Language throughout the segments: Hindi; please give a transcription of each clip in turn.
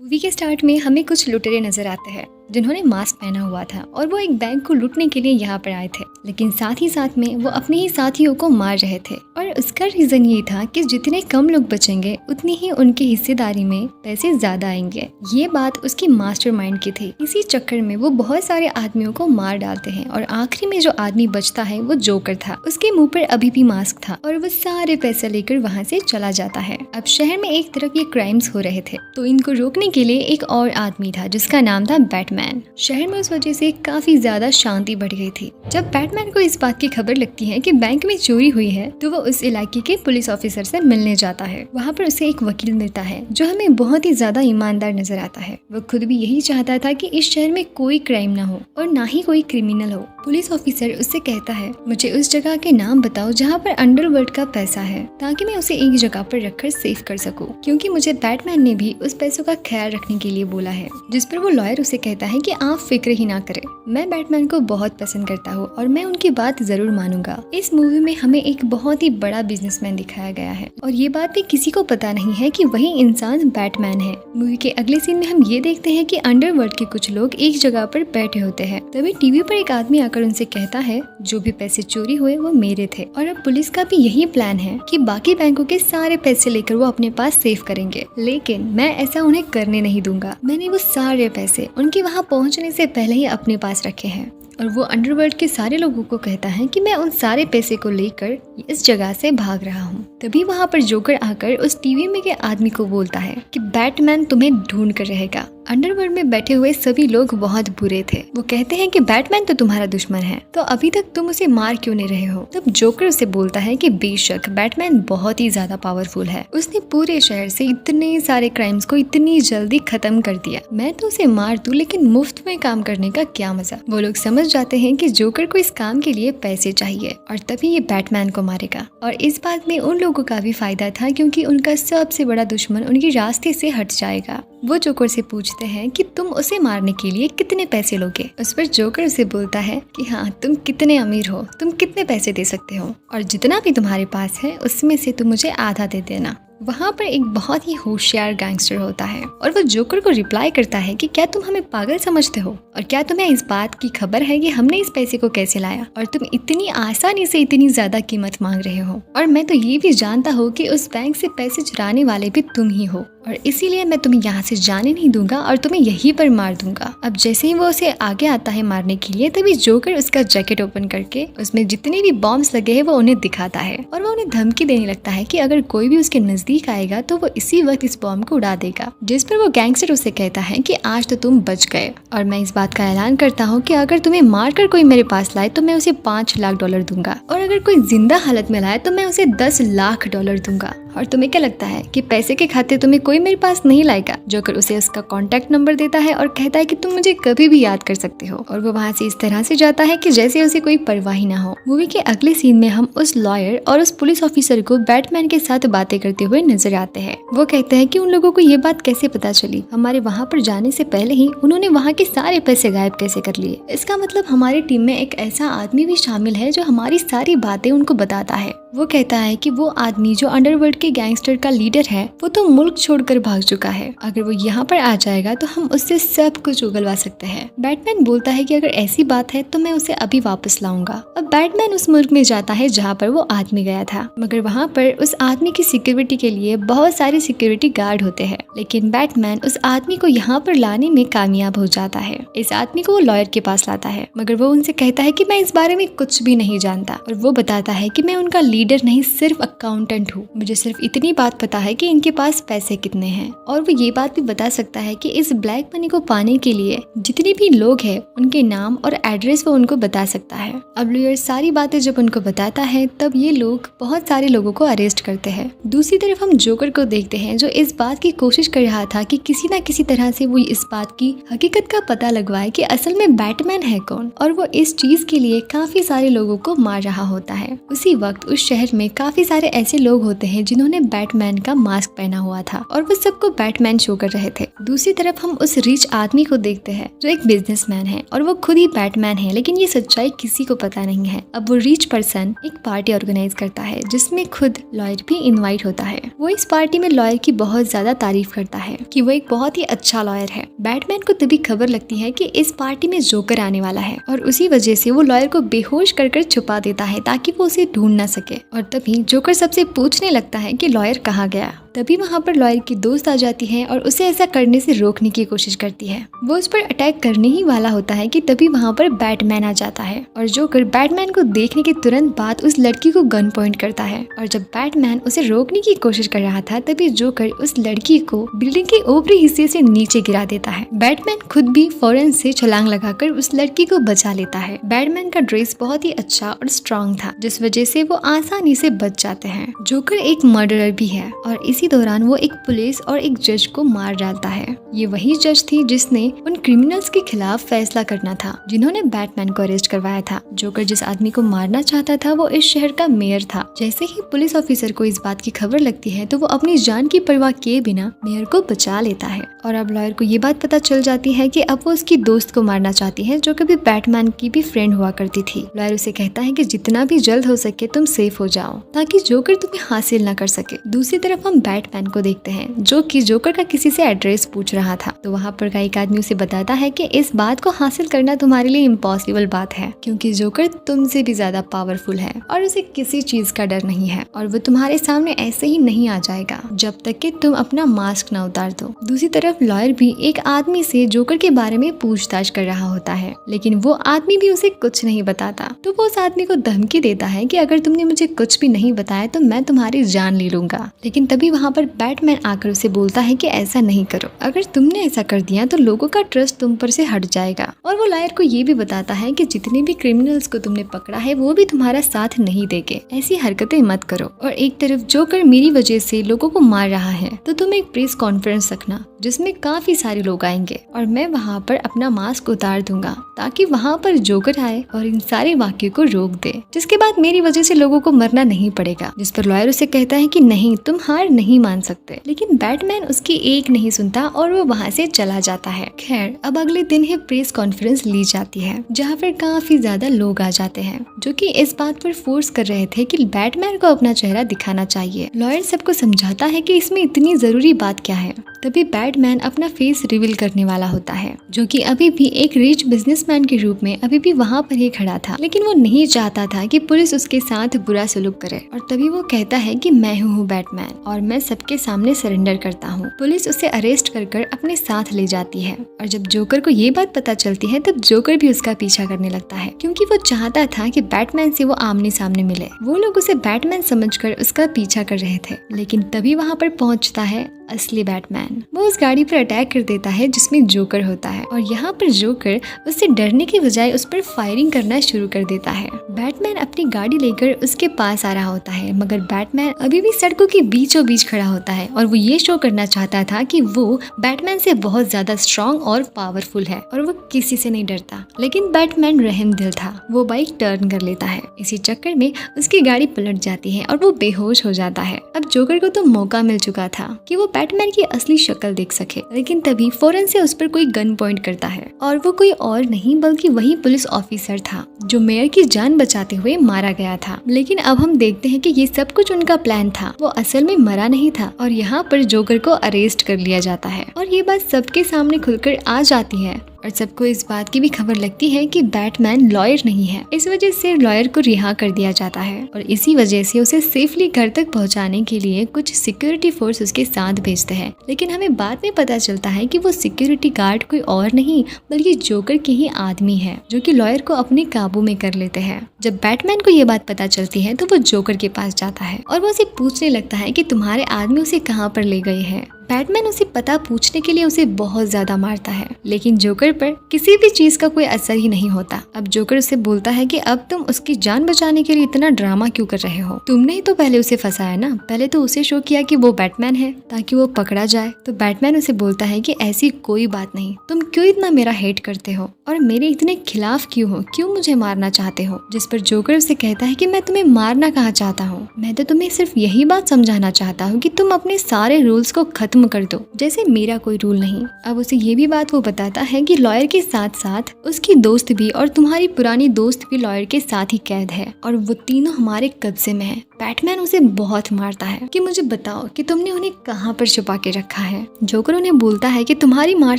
मूवी के स्टार्ट में हमें कुछ लुटेरे नजर आते हैं जिन्होंने मास्क पहना हुआ था और वो एक बैंक को लूटने के लिए यहाँ पर आए थे, लेकिन साथ ही साथ में वो अपने ही साथियों को मार रहे थे। और उसका रीजन ये था कि जितने कम लोग बचेंगे उतनी ही उनकी हिस्सेदारी में पैसे ज्यादा आएंगे। ये बात उसकी मास्टरमाइंड की थी। इसी चक्कर में वो बहुत सारे आदमियों को मार डालते हैं और आखिरी में जो आदमी बचता है वो जोकर था। उसके मुंह पर अभी भी मास्क था और वो सारे पैसे लेकर वहाँ से चला जाता है। अब शहर में एक तरफ ये क्राइम्स हो रहे थे तो इनको रोकने के लिए एक और आदमी था जिसका नाम था बैटमैन। शहर में उस वजह से काफी ज्यादा शांति बढ़ गई थी। जब बैटमैन को इस बात की खबर लगती है कि बैंक में चोरी हुई है तो वो उस इलाके के पुलिस ऑफिसर से मिलने जाता है। वहाँ पर उसे एक वकील मिलता है जो हमें बहुत ही ज्यादा ईमानदार नजर आता है। वो खुद भी यही चाहता था कि इस शहर में कोई क्राइम ना हो और ना ही कोई क्रिमिनल हो। पुलिस ऑफिसर उससे कहता है, मुझे उस जगह के नाम बताओ जहाँ पर अंडरवर्ल्ड का पैसा है ताकि मैं उसे एक जगह पर रखकर सेव कर सकूं, क्योंकि मुझे बैटमैन ने भी उस पैसों का ख्याल रखने के लिए बोला है। जिस पर वो लॉयर उसे कहता है कि आप फिक्र ही ना करें, मैं बैटमैन को बहुत पसंद करता हूँ और मैं उनकी बात जरूर मानूंगा। इस मूवी में हमें एक बहुत ही बड़ा बिजनेसमैन दिखाया गया है और ये बात भी किसी को पता नहीं है कि वही इंसान बैटमैन है। मूवी के अगले सीन में हम ये देखते हैं कि अंडरवर्ल्ड के कुछ लोग एक जगह पर बैठे होते हैं। तभी टीवी पर एक आदमी आकर उनसे कहता है, जो भी पैसे चोरी हुए वो मेरे थे और अब पुलिस का भी यही प्लान है कि बाकी बैंकों के सारे पैसे लेकर वो अपने पास सेव करेंगे, लेकिन मैं ऐसा उन्हें करने नहीं दूंगा। मैंने वो सारे पैसे उनके वहाँ पहुँचने से पहले ही अपने पास रखे हैं। और वो अंडरवर्ल्ड के सारे लोगों को कहता है कि मैं उन सारे पैसे को लेकर इस जगह से भाग रहा हूँ। तभी वहाँ पर जोकर आकर उस टीवी में के आदमी को बोलता है कि बैटमैन तुम्हें ढूंढ कर रहेगा। अंडरवर्ल्ड में बैठे हुए सभी लोग बहुत बुरे थे। वो कहते हैं कि बैटमैन तो तुम्हारा दुश्मन है, तो अभी तक तुम उसे मार क्यों नहीं रहे हो। तब जोकर उसे बोलता है कि बेशक बैटमैन बहुत ही ज्यादा पावरफुल है, उसने पूरे शहर से इतने सारे क्राइम्स को इतनी जल्दी खत्म कर दिया। मैं तो उसे मार दूं, लेकिन मुफ्त में काम करने का क्या मजा। वो लोग समझ जाते हैं कि जोकर को इस काम के लिए पैसे चाहिए और तभी ये बैटमैन को मारेगा। और इस बात में उन लोगों का भी फायदा था क्योंकि उनका सबसे बड़ा दुश्मन उनके रास्ते से हट जाएगा। वो जोकर से पूछते हैं कि तुम उसे मारने के लिए कितने पैसे लोगे। उस पर जोकर उसे बोलता है कि हाँ, तुम कितने अमीर हो, तुम कितने पैसे दे सकते हो और जितना भी तुम्हारे पास है उसमें से तुम मुझे आधा दे देना। वहाँ पर एक बहुत ही होशियार गैंगस्टर होता है और वो जोकर को रिप्लाई करता है कि क्या तुम हमें पागल समझते हो और क्या तुम्हें इस बात की खबर है कि हमने इस पैसे को कैसे लाया और तुम इतनी आसानी से इतनी ज्यादा कीमत मांग रहे हो। और मैं तो ये भी जानता हूँ कि उस बैंक से पैसे चुराने वाले भी तुम ही हो और इसीलिए मैं तुम्हें यहाँ से जाने नहीं दूंगा और तुम्हें यहीं पर मार दूंगा। अब जैसे ही वो उसे आगे आता है मारने के लिए, तभी जोकर उसका जैकेट ओपन करके उसमें जितने भी बॉम्ब्स लगे हैं वो उन्हें दिखाता है और वो उन्हें धमकी देने लगता है कि अगर कोई भी उसके नजदीक आएगा तो वो इसी वक्त इस बॉम्ब को उड़ा देगा। जिस पर वो गैंगस्टर उसे कहता है कि आज तो तुम बच गए और मैं इस बात का ऐलान करता हूँ कि अगर तुम्हें मारकर कोई मेरे पास लाए तो मैं उसे $5 लाख दूंगा और अगर कोई जिंदा हालत में लाए तो मैं उसे $10 लाख दूंगा। और तुम्हें क्या लगता है कि पैसे के खातिर तुम्हें कोई मेरे पास नहीं लाएगा। जोकर उसे उसका कॉन्टैक्ट नंबर देता है और कहता है कि तुम मुझे कभी भी याद कर सकते हो और वो वहाँ से इस तरह से जाता है कि जैसे उसे कोई परवाह ही ना हो। मूवी के अगले सीन में हम उस लॉयर और उस पुलिस ऑफिसर को बैटमैन के साथ बातें करते हुए नजर आते हैं। वो कहते हैं कि उन लोगों को ये बात कैसे पता चली, हमारे वहाँ पर जाने से पहले ही उन्होंने वहाँ के सारे पैसे गायब कैसे कर लिए। इसका मतलब हमारी टीम में एक ऐसा आदमी भी शामिल है जो हमारी सारी बातें उनको बताता है। वो कहता है कि वो आदमी जो अंडरवर्ल्ड के गैंगस्टर का लीडर है वो तो मुल्क छोड़कर भाग चुका है, अगर वो यहाँ पर आ जाएगा तो हम उससे सब कुछ उगलवा सकते हैं। बैटमैन बोलता है कि अगर ऐसी बात है तो मैं उसे अभी वापस लाऊंगा। अब बैटमैन उस मुल्क में जाता है जहाँ पर वो आदमी गया था, मगर वहाँ पर उस आदमी की सिक्योरिटी के लिए बहुत सारे सिक्योरिटी गार्ड होते हैं, लेकिन बैटमैन उस आदमी को यहाँ पर लाने में कामयाब हो जाता है। इस आदमी को वो लॉयर के पास लाता है, मगर वो उनसे कहता है कि मैं इस बारे में कुछ भी नहीं जानता और वो बताता है कि मैं उनका लीडर नहीं, सिर्फ अकाउंटेंट हूँ। मुझे सिर्फ इतनी बात पता है कि इनके पास पैसे कितने हैं और वो ये बात भी बता सकता है कि इस ब्लैक मनी को पाने के लिए जितने भी लोग हैं उनके नाम और एड्रेस वो उनको बता सकता है। अब लॉयर सारी बातें जब उनको बताता है तब ये लोग बहुत सारे लोगों को अरेस्ट करते हैं। दूसरी तरफ हम जोकर को देखते हैं जो इस बात की कोशिश कर रहा था कि किसी न किसी तरह से वो इस बात की हकीकत का पता लगवाए कि असल में बैटमैन है कौन, और वो इस चीज के लिए काफी सारे लोगों को मार रहा होता है। उसी वक्त उस शहर में काफी सारे ऐसे लोग होते हैं जिन्होंने बैटमैन का मास्क पहना हुआ था और वो सबको बैटमैन शो कर रहे थे। दूसरी तरफ हम उस रिच आदमी को देखते हैं जो एक बिजनेसमैन है और वो खुद ही बैटमैन है, लेकिन ये सच्चाई किसी को पता नहीं है। अब वो रिच पर्सन एक पार्टी ऑर्गेनाइज करता है जिसमें खुद लॉयर भी इनवाइट होता है। वो इस पार्टी में लॉयर की बहुत ज्यादा तारीफ करता है कि वो एक बहुत ही अच्छा लॉयर है। बैटमैन को तभी खबर लगती है कि इस पार्टी में जोकर आने वाला है और उसी वजह से वो लॉयर को बेहोश कर छुपा देता है ताकि वो उसे ढूंढ ना सके। और तभी जोकर सबसे पूछने लगता है कि लॉयर कहाँ गया। तभी वहाँ पर लॉयर की दोस्त आ जाती है और उसे ऐसा करने से रोकने की कोशिश करती है। वो उस पर अटैक करने ही वाला होता है कि तभी वहाँ पर बैटमैन आ जाता है और जोकर बैटमैन को देखने के तुरंत बाद उस लड़की को गन पॉइंट करता है। और जब बैटमैन उसे रोकने की कोशिश कर रहा था तभी जोकर उस लड़की को बिल्डिंग के ऊपरी हिस्से से नीचे गिरा देता है। बैटमैन खुद भी फौरन से छलांग लगाकर उस लड़की को बचा लेता है। बैटमैन का ड्रेस बहुत ही अच्छा और स्ट्रॉन्ग था जिस वजह से वो आसानी से बच जाते हैं। जोकर एक मर्डरर भी है और इसी दौरान वो एक पुलिस और एक जज को मार डालता है। ये वही जज थी जिसने उन क्रिमिनल्स के खिलाफ फैसला करना था जिन्होंने बैटमैन को अरेस्ट करवाया था। जोकर जिस आदमी को मारना चाहता था वो इस शहर का मेयर था। जैसे ही पुलिस ऑफिसर को इस बात की खबर लगती है तो वो अपनी जान की परवाह किए बिना मेयर को बचा लेता है। और अब लॉयर को ये बात पता चल जाती है कि अब वो उसकी दोस्त को मारना चाहती है जो कभी बैटमैन की भी फ्रेंड हुआ करती थी। लॉयर उसे कहता है कि जितना भी जल्द हो सके तुम सेफ हो जाओ ताकि जोकर तुम्हें हासिल न कर सके। दूसरी तरफ हम बैटमैन को देखते हैं जो कि जोकर का किसी से एड्रेस पूछ रहा था। तो वहाँ पर का एक आदमी उसे बताता है कि इस बात को हासिल करना तुम्हारे लिए इम्पॉसिबल बात है क्योंकि जोकर तुमसे भी ज्यादा पावरफुल है और उसे किसी चीज का डर नहीं है और वो तुम्हारे सामने ऐसे ही नहीं आ जाएगा जब तक कि तुम अपना मास्क न उतार दो। दूसरी तरफ लॉयर भी एक आदमी से जोकर के बारे में पूछताछ कर रहा होता है लेकिन वो आदमी भी उसे कुछ नहीं बताता। तो वो उस आदमी को धमकी देता है कि अगर तुमने मुझे कुछ भी नहीं बताया तो मैं तुम्हारी जान ले लूंगा। लेकिन तभी वहाँ पर बैटमैन आकर उसे बोलता है कि ऐसा नहीं करो, अगर तुमने ऐसा कर दिया तो लोगों का ट्रस्ट तुम पर से हट जाएगा। और वो लॉयर को ये भी बताता है कि जितने भी क्रिमिनल्स को तुमने पकड़ा है वो भी तुम्हारा साथ नहीं देंगे, ऐसी हरकतें मत करो। और एक तरफ जोकर मेरी वजह से लोगों को मार रहा है तो तुम एक प्रेस कॉन्फ्रेंस रखना जिसमें काफी सारे लोग आएंगे और मैं वहाँ पर अपना मास्क उतार दूंगा ताकि वहाँ पर जोकर आए और इन सारे वाक्य को रोक दे, जिसके बाद मेरी वजह से लोगों को मरना नहीं पड़ेगा। जिस पर लॉयर उसे कहता है कि नहीं, तुम हार नहीं मान सकते। लेकिन बैटमैन उसकी एक नहीं सुनता और वो वहाँ से चला जाता है। खैर अब अगले दिन ही प्रेस कॉन्फ्रेंस ली जाती है जहाँ पर काफी ज्यादा लोग आ जाते हैं जो कि इस बात पर फोर्स कर रहे थे कि बैटमैन को अपना चेहरा दिखाना चाहिए। लॉयर सबको समझाता है कि इसमें इतनी जरूरी बात क्या है। तभी बैटमैन अपना फेस रिवील करने वाला होता है जो कि अभी भी एक रिच बिजनेसमैन के रूप में अभी भी वहाँ पर ही खड़ा था, लेकिन वो नहीं चाहता था कि पुलिस उसके साथ बुरा सलूक करे। और तभी वो कहता है कि मैं हूँ बैटमैन और मैं सबके सामने सरेंडर करता हूँ। पुलिस उसे अरेस्ट कर अपने साथ ले जाती है और जब जोकर को ये बात पता चलती है तब जोकर भी उसका पीछा करने लगता है क्योंकि वो चाहता था कि बैटमैन से वो आमने सामने मिले। वो लोग उसे बैटमैन समझकर उसका पीछा कर रहे थे, लेकिन तभी वहाँ पर पहुँचता है असली बैटमैन। वो उस गाड़ी पर अटैक कर देता है जिसमें जोकर होता है और यहाँ पर जोकर उससे डरने के बजाय उस पर फायरिंग करना शुरू कर देता है। बैटमैन अपनी गाड़ी लेकर उसके पास आ रहा होता है मगर बैटमैन अभी भी सड़कों के बीचों बीच खड़ा होता है और वो ये शो करना चाहता था कि वो बैटमैन से बहुत ज्यादा स्ट्रॉन्ग और पावरफुल है और वो किसी से नहीं डरता। लेकिन बैटमैन रहम दिल था, वो बाइक टर्न कर लेता है। इसी चक्कर में उसकी गाड़ी पलट जाती है और वो बेहोश हो जाता है। अब जोकर को तो मौका मिल चुका था कि वो बैटमैन की असली शक्ल देख सके, लेकिन तभी फौरन से उस पर कोई गन पॉइंट करता है और वो कोई और नहीं बल्कि वही पुलिस ऑफिसर था जो मेयर की जान बचाते हुए मारा गया था। लेकिन अब हम देखते हैं कि ये सब कुछ उनका प्लान था, वो असल में मरा नहीं था और यहाँ पर जोकर को अरेस्ट कर लिया जाता है और ये बात सबके सामने खुलकर आ जाती है और सबको इस बात की भी खबर लगती है कि बैटमैन लॉयर नहीं है। इस वजह से लॉयर को रिहा कर दिया जाता है और इसी वजह से उसे सेफली घर तक पहुंचाने के लिए कुछ सिक्योरिटी फोर्स उसके साथ भेजते हैं। लेकिन हमें बाद में पता चलता है कि वो सिक्योरिटी गार्ड कोई और नहीं बल्कि जोकर के ही आदमी है जो कि लॉयर को अपने काबू में कर लेते हैं। जब बैटमैन को ये बात पता चलती है तो वो जोकर के पास जाता है और वो उसे पूछने लगता है कि तुम्हारे आदमी उसे कहाँ पर ले गए हैं। बैटमैन उसे पता पूछने के लिए उसे बहुत ज्यादा मारता है, लेकिन जोकर पर किसी भी चीज का कोई असर ही नहीं होता। अब जोकर उसे बोलता है कि अब तुम उसकी जान बचाने के लिए इतना ड्रामा क्यों कर रहे हो? तुमने ही तो पहले उसे फंसाया ना, पहले तो उसे शो किया कि वो बैटमैन है ताकि वो पकड़ा जाए। तो बैटमैन उसे बोलता है कि ऐसी कोई बात नहीं, तुम क्यों इतना मेरा हेट करते हो और मेरे इतने खिलाफ क्यों हो, क्यों मुझे मारना चाहते हो? जिस पर जोकर उसे कहता है कि मैं तुम्हें मारना कहाँ चाहता हूँ, मैं तो तुम्हें सिर्फ यही बात समझाना चाहता हूँ कि तुम अपने सारे रूल्स को खत्म कर दो, जैसे मेरा कोई रूल नहीं। अब उसे ये भी बात वो बताता है कि लॉयर के साथ साथ उसकी दोस्त भी और तुम्हारी पुरानी दोस्त भी लॉयर के साथ ही कैद है और वो तीनों हमारे कब्जे में है। बैटमैन उसे बहुत मारता है कि मुझे बताओ कि तुमने उन्हें कहाँ पर छुपा के रखा है। जोकर उन्हें बोलता है कि तुम्हारी मार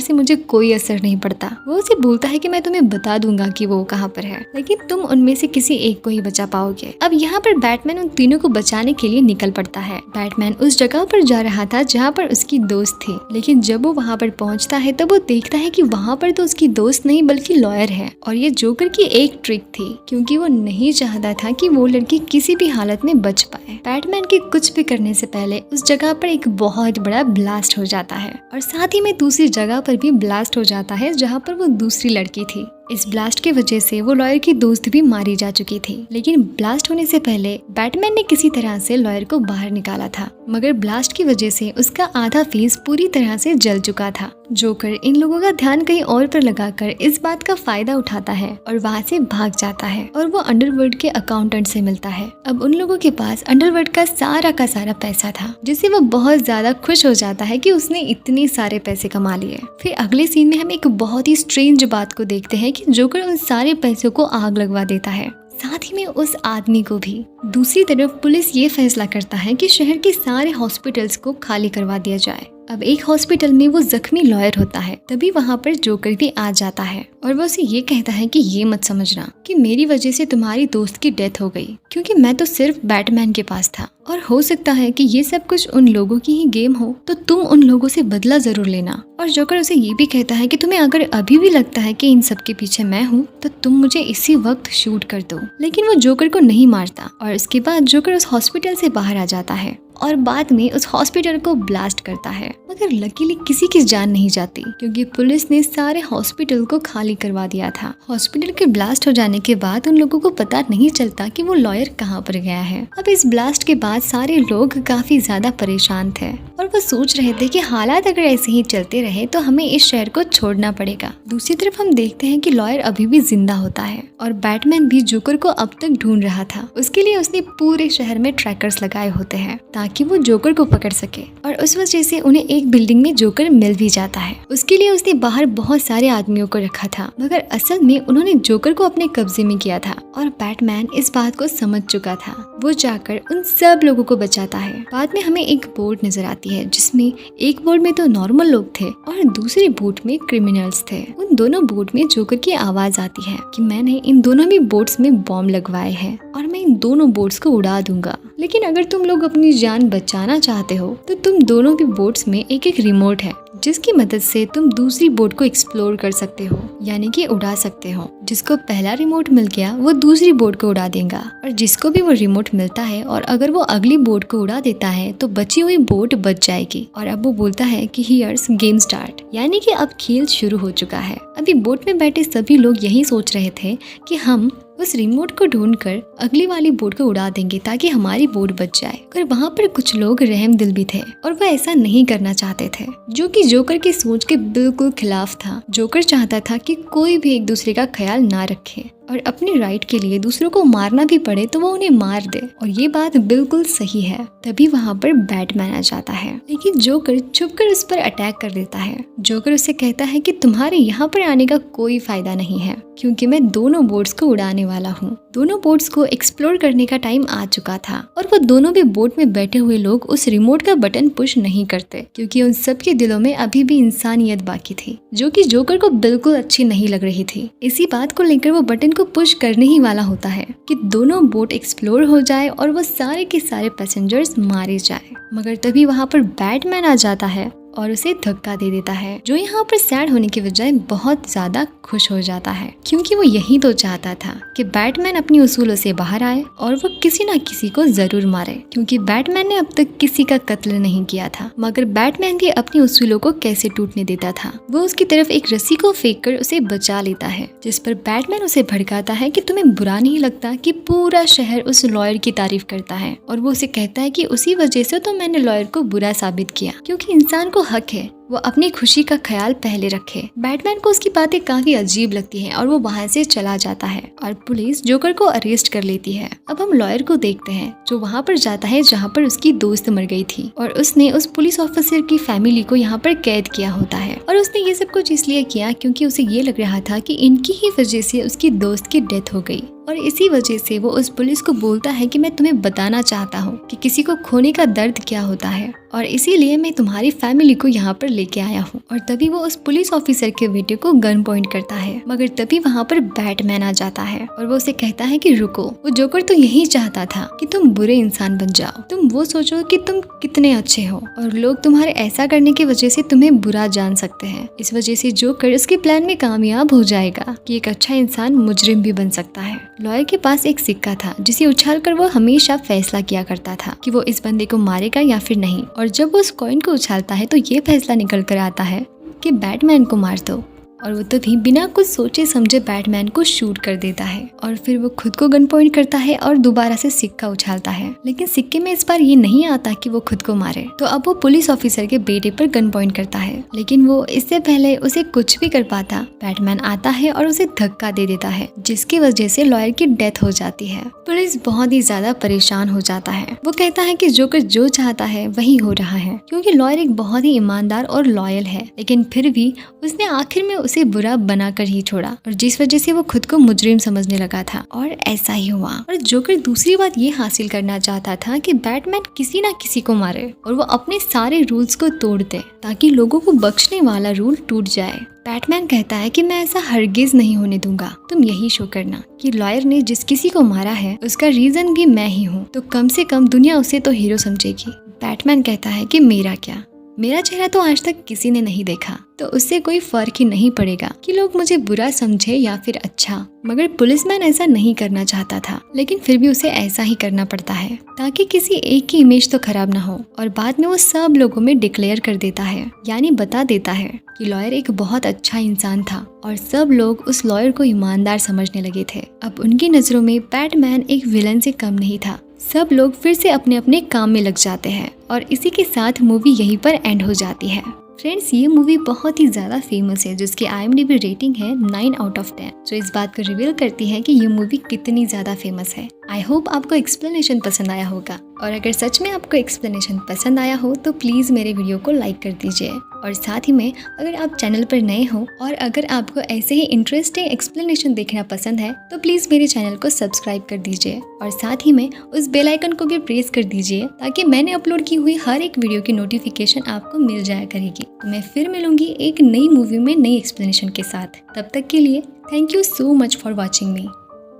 से मुझे कोई असर नहीं पड़ता। वो उसे बोलता है कि मैं तुम्हें बता दूंगा कि वो कहाँ पर है, लेकिन तुम उनमें से किसी एक को ही बचा पाओगे। अब यहाँ पर बैटमैन उन तीनों को बचाने के लिए निकल पड़ता है। बैटमैन उस जगह पर जा रहा था जहाँ पर उसकी दोस्त थी, लेकिन जब वो वहाँ पर पहुँचता है तब वो देखता है कि वहाँ पर तो उसकी दोस्त नहीं बल्कि लॉयर है। और ये जोकर की एक ट्रिक थी, क्योंकि वो नहीं चाहता था कि वो लड़की किसी भी हालत में बच पाए। बैटमैन के कुछ भी करने से पहले उस जगह पर एक बहुत बड़ा ब्लास्ट हो जाता है और साथ ही में दूसरी जगह पर भी ब्लास्ट हो जाता है जहाँ पर वो दूसरी लड़की थी। इस ब्लास्ट की वजह से वो लॉयर की दोस्त भी मारी जा चुकी थी, लेकिन ब्लास्ट होने से पहले बैटमैन ने किसी तरह से लॉयर को बाहर निकाला था, मगर ब्लास्ट की वजह से उसका आधा फेस पूरी तरह से जल चुका था। जोकर इन लोगों का ध्यान कहीं और पर लगाकर इस बात का फायदा उठाता है और वहाँ से भाग जाता है और वो अंडरवर्ल्ड के अकाउंटेंट से मिलता है। अब उन लोगों के पास अंडरवर्ल्ड का सारा पैसा था, जिससे वो बहुत ज्यादा खुश हो जाता है कि उसने इतने सारे पैसे कमा लिए। फिर अगले सीन में हम एक बहुत ही स्ट्रेंज बात को देखते हैं कि जोकर उन सारे पैसों को आग लगवा देता है, साथ ही में उस आदमी को भी। दूसरी तरफ पुलिस ये फैसला करता है कि शहर के सारे हॉस्पिटल्स को खाली करवा दिया जाए। अब एक हॉस्पिटल में वो जख्मी लॉयर होता है, तभी वहाँ पर जोकर भी आ जाता है और वो उसे ये कहता है कि ये मत समझना कि मेरी वजह से तुम्हारी दोस्त की डेथ हो गई, क्योंकि मैं तो सिर्फ बैटमैन के पास था और हो सकता है कि ये सब कुछ उन लोगों की ही गेम हो, तो तुम उन लोगों से बदला जरूर लेना। और जोकर उसे ये भी कहता है कि तुम्हें अगर अभी भी लगता है कि इन सब के पीछे मैं हूँ तो तुम मुझे इसी वक्त शूट कर दो। लेकिन वो जोकर को नहीं मारता और इसके बाद जोकर उस हॉस्पिटल से बाहर आ जाता है और बाद में उस हॉस्पिटल को ब्लास्ट करता है, मगर लकीली किसी की जान नहीं जाती, क्योंकि पुलिस ने सारे हॉस्पिटल को खाली करवा दिया था। हॉस्पिटल के ब्लास्ट हो जाने के बाद उन लोगों को पता नहीं चलता कि वो लॉयर कहाँ पर गया है। अब इस ब्लास्ट के बाद सारे लोग काफी ज्यादा परेशान थे और वो सोच रहे थे कि हालात अगर ऐसे ही चलते रहे तो हमें इस शहर को छोड़ना पड़ेगा। दूसरी तरफ हम देखते हैं कि लॉयर अभी भी जिंदा होता है और बैटमैन भी जोकर को अब तक ढूंढ रहा था। उसके लिए उसने पूरे शहर में ट्रैकर्स लगाए होते हैं ताकि वो जोकर को पकड़ सके, और उस वजह से उन्हें एक बिल्डिंग में जोकर मिल भी जाता है। उसके लिए उसने बाहर बहुत सारे आदमियों को रखा था, मगर असल में उन्होंने जोकर को अपने कब्जे में किया था और बैटमैन इस बात को समझ चुका था। वो जाकर उन सब लोगों को बचाता है। बाद में हमें एक बोट नजर आती है जिसमें एक बोट में तो नॉर्मल लोग थे और दूसरी बोट में क्रिमिनल्स थे। उन दोनों बोट में जोकर की आवाज आती है कि मैंने इन दोनों भी बोट्स में बॉम्ब लगवाए हैं और मैं इन दोनों बोट्स को उड़ा दूंगा, लेकिन अगर तुम लोग अपनी जान बचाना चाहते हो तो तुम दोनों भी बोट्स में एक एक रिमोट है जिसकी मदद से तुम दूसरी बोट को एक्सप्लोर कर सकते हो, यानी कि उड़ा सकते हो। जिसको पहला रिमोट मिल गया वो दूसरी बोट को उड़ा देगा, और जिसको भी वो रिमोट मिलता है और अगर वो अगली बोट को उड़ा देता है तो बची हुई बोट बच जाएगी। और अब वो बोलता है कि हियर्स गेम स्टार्ट, यानी कि अब खेल शुरू हो चुका है। अभी बोट में बैठे सभी लोग यही सोच रहे थे कि हम उस रिमोट को ढूंढकर अगली वाली बोट को उड़ा देंगे ताकि हमारी बोट बच जाए। पर वहाँ पर कुछ लोग रहम दिल भी थे और वह ऐसा नहीं करना चाहते थे, जो कि जोकर की सोच के बिल्कुल खिलाफ था। जोकर चाहता था कि कोई भी एक दूसरे का ख्याल ना रखे और अपने राइट के लिए दूसरों को मारना भी पड़े तो वो उन्हें मार दे, और ये बात बिल्कुल सही है। तभी वहाँ पर बैटमैन आ जाता है, लेकिन जोकर छुपकर उस पर अटैक कर देता है। जोकर उससे कहता है कि तुम्हारे यहाँ पर आने का कोई फायदा नहीं है, क्योंकि मैं दोनों बोट्स को उड़ाने वाला हूँ। दोनों बोट्स को एक्सप्लोर करने का टाइम आ चुका था और वो दोनों भी बोट में बैठे हुए लोग उस रिमोट का बटन पुश नहीं करते, क्योंकि उन सब के दिलों में अभी भी इंसानियत बाकी थी, जो कि जोकर को बिल्कुल अच्छी नहीं लग रही थी। इसी बात को लेकर वो बटन को पुश करने ही वाला होता है कि दोनों बोट एक्सप्लोर हो जाए और वो सारे के सारे पैसेंजर्स मारे जाए, मगर तभी वहाँ पर बैटमैन आ जाता है और उसे धक्का दे देता है, जो यहाँ पर सैड होने के बजाय बहुत ज्यादा खुश हो जाता है, क्योंकि वो यही तो चाहता था कि बैटमैन अपनी उसूलों से बाहर आए और वो किसी न किसी को जरूर मारे, क्योंकि बैटमैन ने अब तक किसी का कत्ल नहीं किया था। मगर बैटमैन भी अपनी उसूलों को कैसे टूटने देता था। वो उसकी तरफ एक रस्सी को फेंक कर उसे बचा लेता है, जिस पर बैटमैन उसे भड़काता है कि तुम्हें बुरा नहीं लगता कि पूरा शहर उस लॉयर की तारीफ करता है, और वो उसे कहता है कि उसी वजह से तो मैंने लॉयर को बुरा साबित किया, क्योंकि इंसान को हक है वो अपनी खुशी का ख्याल पहले रखे। बैटमैन को उसकी बातें काफी अजीब लगती हैं और वो वहाँ से चला जाता है और पुलिस जोकर को अरेस्ट कर लेती है। अब हम लॉयर को देखते हैं जो वहाँ पर जाता है जहाँ पर उसकी दोस्त मर गई थी, और उसने उस पुलिस ऑफिसर की फैमिली को यहाँ पर कैद किया होता है। और उसने ये सब कुछ इसलिए किया क्योंकि उसे ये लग रहा था कि इनकी ही वजह से उसकी दोस्त की डेथ हो गई, और इसी वजह से वो उस पुलिस को बोलता है कि मैं तुम्हें बताना चाहता हूँ कि किसी को खोने का दर्द क्या होता है, और इसीलिए मैं तुम्हारी फैमिली को यहाँ पर लेके आया हूँ। और तभी वो उस पुलिस ऑफिसर के बेटे को गन पॉइंट करता है, मगर तभी वहाँ पर बैटमैन आ जाता है और वो उसे कहता है कि रुको, वो जोकर तो यही चाहता था कि तुम बुरे इंसान बन जाओ, तुम वो सोचो कि तुम कितने अच्छे हो और लोग तुम्हारे ऐसा करने की वजह से तुम्हें बुरा जान सकते हैं। इस वजह से जोकर उसके प्लान में कामयाब हो जाएगा कि एक अच्छा इंसान मुजरिम भी बन सकता है। लॉयर के पास एक सिक्का था जिसे उछालकर वो हमेशा फैसला किया करता था कि वो इस बंदे को मारेगा या फिर नहीं, और जब वो उस कॉइन को उछालता है तो ये फैसला निकल कर आता है कि बैटमैन को मार दो, और वो तभी बिना कुछ सोचे समझे बैटमैन को शूट कर देता है, और फिर वो खुद को गन पॉइंट करता है और दोबारा से सिक्का उछालता है। लेकिन सिक्के में इस बार ये नहीं आता कि वो खुद को मारे, तो अब वो पुलिस ऑफिसर के बेटे पर गन पॉइंट करता है। लेकिन वो इससे पहले उसे कुछ भी कर पाता, बैटमैन आता है और उसे धक्का दे देता है, जिसकी वजह से लॉयर की डेथ हो जाती है। पुलिस बहुत ही ज्यादा परेशान हो जाता है। वो कहता है कि जोकर जो चाहता है वही हो रहा है, क्योंकि लॉयर एक बहुत ही ईमानदार और लॉयल है, लेकिन फिर भी उसने आखिर में उसे बुरा बनाकर ही छोड़ा, और जिस वजह से वो खुद को मुजरिम समझने लगा था, और ऐसा ही हुआ। और जोकर दूसरी बात ये हासिल करना चाहता था कि बैटमैन किसी ना किसी को मारे और वो अपने सारे रूल्स को तोड़ दे ताकि लोगों को बख्शने वाला रूल टूट जाए। बैटमैन कहता है कि मैं ऐसा हरगिज नहीं होने दूंगा, तुम यही शो करना कि लॉयर ने जिस किसी को मारा है उसका रीजन भी मैं ही हूँ, तो कम से कम दुनिया उसे तो हीरो समझेगी। बैटमैन कहता है कि मेरा क्या, मेरा चेहरा तो आज तक किसी ने नहीं देखा, तो उससे कोई फर्क ही नहीं पड़ेगा कि लोग मुझे बुरा समझे या फिर अच्छा। मगर पुलिसमैन ऐसा नहीं करना चाहता था, लेकिन फिर भी उसे ऐसा ही करना पड़ता है ताकि किसी एक की इमेज तो खराब ना हो। और बाद में वो सब लोगों में डिक्लेयर कर देता है, यानी बता देता है कि लॉयर एक बहुत अच्छा इंसान था, और सब लोग उस लॉयर को ईमानदार समझने लगे थे। अब उनकी नजरों में बैटमैन एक विलन से कम नहीं था। सब लोग फिर से अपने अपने काम में लग जाते हैं, और इसी के साथ मूवी यहीं पर एंड हो जाती है। फ्रेंड्स, ये मूवी बहुत ही ज़्यादा फेमस है, जिसकी IMDb रेटिंग है 9/10, जो इस बात को रिवील करती है कि ये मूवी कितनी ज़्यादा फेमस है। आई होप आपको एक्सप्लेनेशन पसंद आया होगा, और अगर सच में आपको एक्सप्लेनेशन पसंद आया हो तो प्लीज़ मेरे वीडियो को लाइक कर दीजिए। और साथ ही में अगर आप चैनल पर नए हो और अगर आपको ऐसे ही इंटरेस्टिंग एक्सप्लेनेशन देखना पसंद है तो प्लीज़ मेरे चैनल को सब्सक्राइब कर दीजिए, और साथ ही में उस बेल आइकन को भी प्रेस कर दीजिए ताकि मैंने अपलोड की हुई हर एक वीडियो की नोटिफिकेशन आपको मिल जाया करेगी। तो मैं फिर मिलूंगी एक नई मूवी में नई एक्सप्लेनेशन के साथ। तब तक के लिए thank you so much for watching me.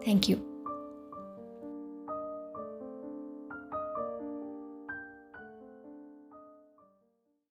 Thank you.